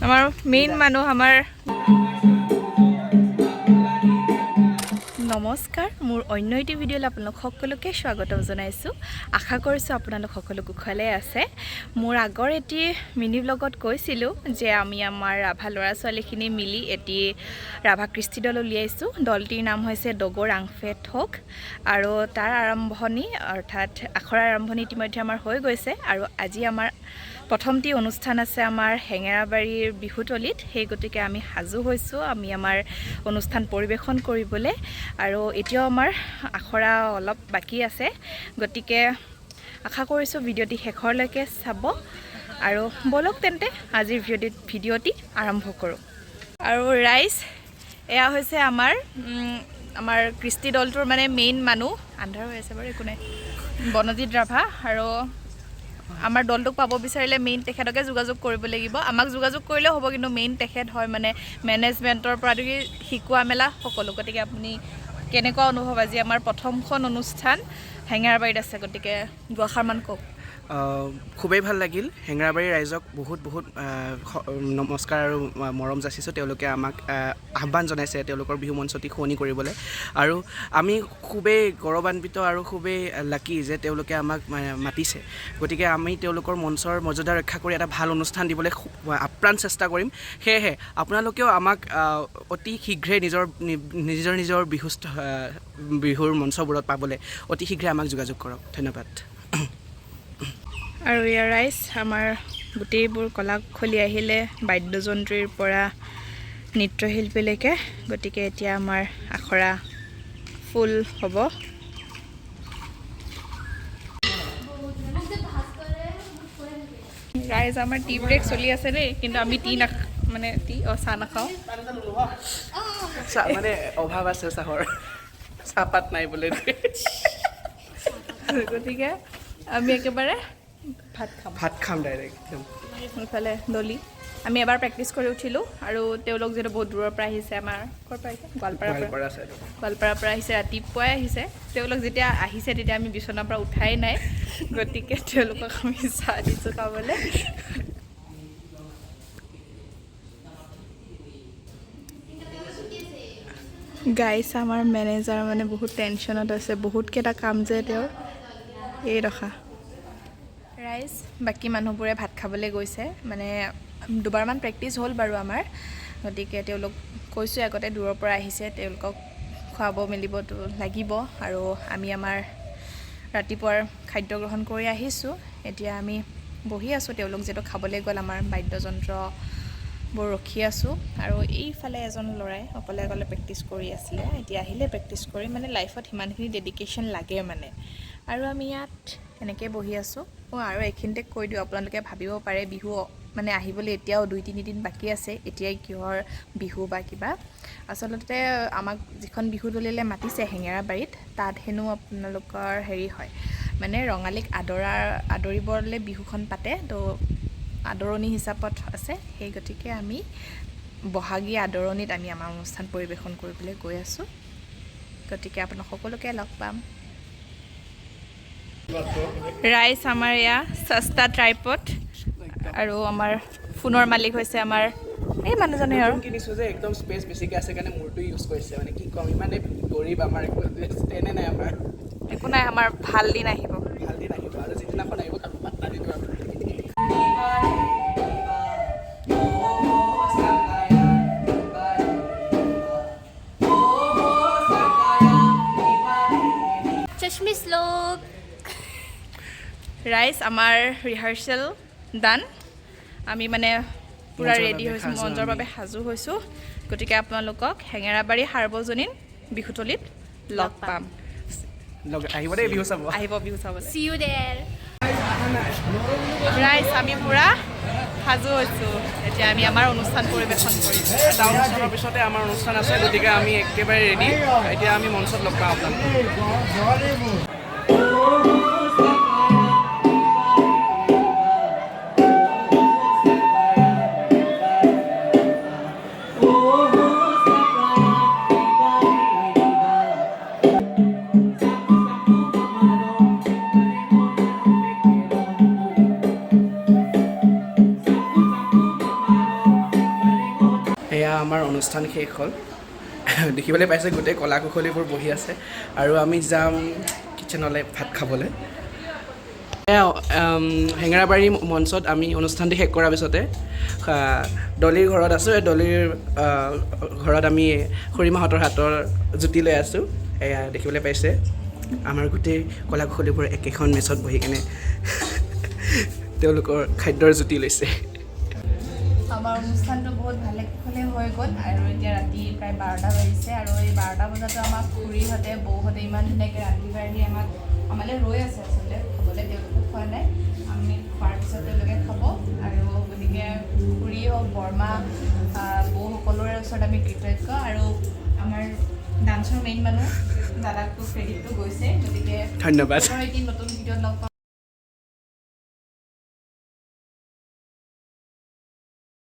আমাৰ মেইন মানুহ আমাৰ নমস্কাৰ মোৰ অন্য এটি ভিডিঅ'লৈ আপোনালোক সকলোকে স্বাগতম জনাইছোঁ আশা কৰিছোঁ আপোনালোক সকলো কুশলে আছে মোৰ আগৰ এটি মিনি ব্লগত কৈছিলোঁ যে আমি আমাৰ ৰাভা ল'ৰা ছোৱালীখিনি মিলি এটি ৰাভা কৃষ্টি দল উলিয়াইছোঁ দলটিৰ নাম হৈছে ডগৰ আংফে ঠোক আৰু তাৰ আৰম্ভণি অৰ্থাৎ আখৰাৰ আৰম্ভণি ইতিমধ্যে আমাৰ হৈ গৈছে আৰু আজি আমাৰ প্ৰথমটি অনুষ্ঠান আছে আমাৰ হেঙেৰাবাৰীৰ বিহুতলিত সেই গতিকে আমি সাজু হৈছোঁ আমি আমাৰ অনুষ্ঠান পৰিবেশন কৰিবলৈ আৰু এতিয়াও আমাৰ আখৰা অলপ বাকি আছে গতিকে আশা কৰিছোঁ ভিডিঅ'টি শেষৰলৈকে চাব আৰু বলক তেন্তে আজিৰ ভিডিঅ'টি আৰম্ভ কৰোঁ আৰু ৰাইজ এয়া হৈছে আমাৰ কৃষ্টি দলটোৰ মানে মেইন মানুহ আন্ধাৰ হৈ আছে বাৰু একো নাই বনজিৎ ৰাভা আৰু আমাৰ দলটোক পাব বিচাৰিলে মেইন তেখেতকে যোগাযোগ কৰিব লাগিব আমাক যোগাযোগ কৰিলেও হ'ব কিন্তু মেইন তেখেত হয় মানে মেনেজমেণ্টৰ পৰা শিকোৱা মেলা সকলো গতিকে আপুনি কেনেকুৱা অনুভৱ আজি আমাৰ প্ৰথমখন অনুষ্ঠান হেঙেৰাবাৰীত আছে গতিকে দুআষাৰমান কওক খুবেই ভাল লাগিল হেঙেৰাবাৰীৰ ৰাইজক বহুত নমস্কাৰ আৰু মৰম যাচিছোঁ তেওঁলোকে আমাক আহ্বান জনাইছে তেওঁলোকৰ বিহু মঞ্চটি শুৱনি কৰিবলৈ আৰু আমি খুবেই গৌৰৱান্বিত আৰু খুবেই লাকি যে তেওঁলোকে আমাক মাতিছে গতিকে আমি তেওঁলোকৰ মঞ্চৰ মৰ্যাদা ৰক্ষা কৰি এটা ভাল অনুষ্ঠান দিবলৈ আপ্ৰাণ চেষ্টা কৰিম সেয়েহে আপোনালোকেও আমাক অতি শীঘ্ৰে নিজৰ বিহুৰ মঞ্চবোৰত পাবলৈ অতি শীঘ্ৰে আমাক যোগাযোগ কৰক ধন্যবাদ আৰু ইয়াৰ ৰাইজ আমাৰ গোটেইবোৰ কলাকুশলী আহিলে বাদ্যযন্ত্ৰীৰ পৰা নৃত্যশিল্পীলৈকে গতিকে এতিয়া আমাৰ আখৰা ফুল হ'ব ৰাইজ আমাৰ টি ব্ৰেক চলি আছে দেই কিন্তু আমি চাহ নাখাওঁ মানে অভাৱ আছে চাহৰ চাহপাত নাই বোলে গতিকে আমি একেবাৰে ভাত খাম ডাইৰেক্ট ইফালে দলি আমি এবাৰ প্ৰেক্টিছ কৰি উঠিলোঁ আৰু তেওঁলোক যিহেতু বহুত দূৰৰ পৰা আহিছে আমাৰ ক'ৰ পৰা আহিছে গোৱালপাৰাৰ পৰা আহিছে ৰাতিপুৱাই আহিছে তেওঁলোক যেতিয়া আহিছে তেতিয়া আমি বিচনাৰ পৰা উঠাই নাই গতিকে তেওঁলোকক আমি চাহ দিছোঁ খাবলৈ গাইছ আমাৰ মেনেজাৰ মানে বহুত টেনশ্যনত আছে বহুতকেইটা কাম যে তেওঁৰ এই ৰখা ৰাইজ বাকী মানুহবোৰে ভাত খাবলৈ গৈছে মানে দুবাৰমান প্ৰেক্টিছ হ'ল বাৰু আমাৰ গতিকে তেওঁলোক কৈছোঁ আগতে দূৰৰ পৰা আহিছে তেওঁলোকক খুৱাব মেলিবতো লাগিব আৰু আমি আমাৰ ৰাতিপুৱাৰ খাদ্য গ্ৰহণ কৰি আহিছোঁ এতিয়া আমি বহি আছোঁ তেওঁলোক যিহেতু খাবলৈ গ'ল আমাৰ বাদ্যযন্ত্ৰবোৰ ৰখি আছোঁ আৰু এইফালে এজন ল'ৰাই অকলে প্ৰেক্টিছ কৰি আছিলে এতিয়া আহিলে প্ৰেক্টিছ কৰি মানে লাইফত সিমানখিনি ডেডিকেশ্যন লাগে মানে আৰু আমি ইয়াত এনেকৈ বহি আছোঁ আৰু এইখিনিতে কৈ দিওঁ আপোনালোকে ভাবিব পাৰে বিহু মানে আহিবলৈ এতিয়াও 2-3 দিন বাকী আছে এতিয়াই কিহৰ বিহু বা কিবা আচলতে আমাক যিখন বিহু দলিলে মাতিছে হেঙেৰাবাৰীত তাত হেনো আপোনালোকৰ হেৰি হয় মানে ৰঙালীক আদৰিবলৈ বিহুখন পাতে তো আদৰণি হিচাপত আছে সেই গতিকে আমি বহাগী আদৰণিত আমি আমাৰ অনুষ্ঠান পৰিৱেশন কৰিবলৈ গৈ আছোঁ গতিকে আপোনাক সকলোকে লগ পাম ৰাইজ আমাৰ এয়া সস্তা ট্ৰাইপড আৰু আমাৰ ফোনৰ মালিক হৈছে আমাৰ এই মানুহজনে আৰু কিনিছোঁ যে একদম স্পেচ বেছিকৈ আছে কাৰণে মূৰটো ইউজ কৰিছে মানে কি ক'ম ইমানে গৰীব আমাৰ ষ্টেণ্ডে নাই আমাৰ একো নাই আমাৰ ভাল দিন আহিব আৰু যিদিনাখন আহিব তাক পাত্তা দি দিওঁ ৰাইজ আমাৰ ৰিহাৰ্চেল ডান আমি মানে পূৰা ৰেডি হৈছোঁ মঞ্চৰ বাবে সাজু হৈছোঁ গতিকে আপোনালোকক হেঙেৰাবাৰী সাৰ্বজনীন বিহুতলিত লগ পাম আহিব দেই বিহু চাব See you there ৰাইজ আমি পূৰা সাজু হৈছোঁ এতিয়া আমি আমাৰ অনুষ্ঠান পৰিৱেশন কৰিম এটা অনুষ্ঠানৰ পিছতে আমাৰ অনুষ্ঠান আছে গতিকে আমি একেবাৰে ৰেডি এতিয়া আমি মঞ্চত লগ পাম আপোনালোকক অনুষ্ঠান শেষ হ'ল দেখিবলৈ পাইছে গোটেই কলা কুশলীবোৰ বহি আছে আৰু আমি যাম কিটচেনলৈ ভাত খাবলৈ হেঙেৰাবাৰী মঞ্চত আমি অনুষ্ঠানটি শেষ কৰাৰ পিছতে ডলিৰ ঘৰত আছোঁ এই ডলিৰ ঘৰত আমি খুৰীমাহঁতৰ হাতৰ জুতি লৈ আছোঁ এয়া দেখিবলৈ পাইছে আমাৰ গোটেই কলা কুশলীবোৰ একেখন মেচত বহি কেনে তেওঁলোকৰ খাদ্যৰ জুতি লৈছে আমাৰ অনুষ্ঠানটো বহুত ভালে কুশলে হৈ গ'ল আৰু এতিয়া ৰাতি প্ৰায় 12টা বাজিছে আৰু এই 12টা বজাতো আমাক খুৰীহঁতে বৌহঁতে ইমান ধুনীয়াকৈ ৰান্ধি বাঢ়ি আমালৈ ৰৈ আছে আচলতে খাবলৈ তেওঁলোকে খোৱা নাই আমি খোৱাৰ পিছত তেওঁলোকে খাব আৰু গতিকে খুৰী হওক বৰমা বৌ সকলোৰে ওচৰত আমি কৃতজ্ঞ আৰু আমাৰ ডান্সৰ মেইন মানুহ দাদাকটো ক্ৰেডিটটো গৈছে গতিকে ধন্যবাদ এটি নতুন ভিডিঅ'ত লগ পাম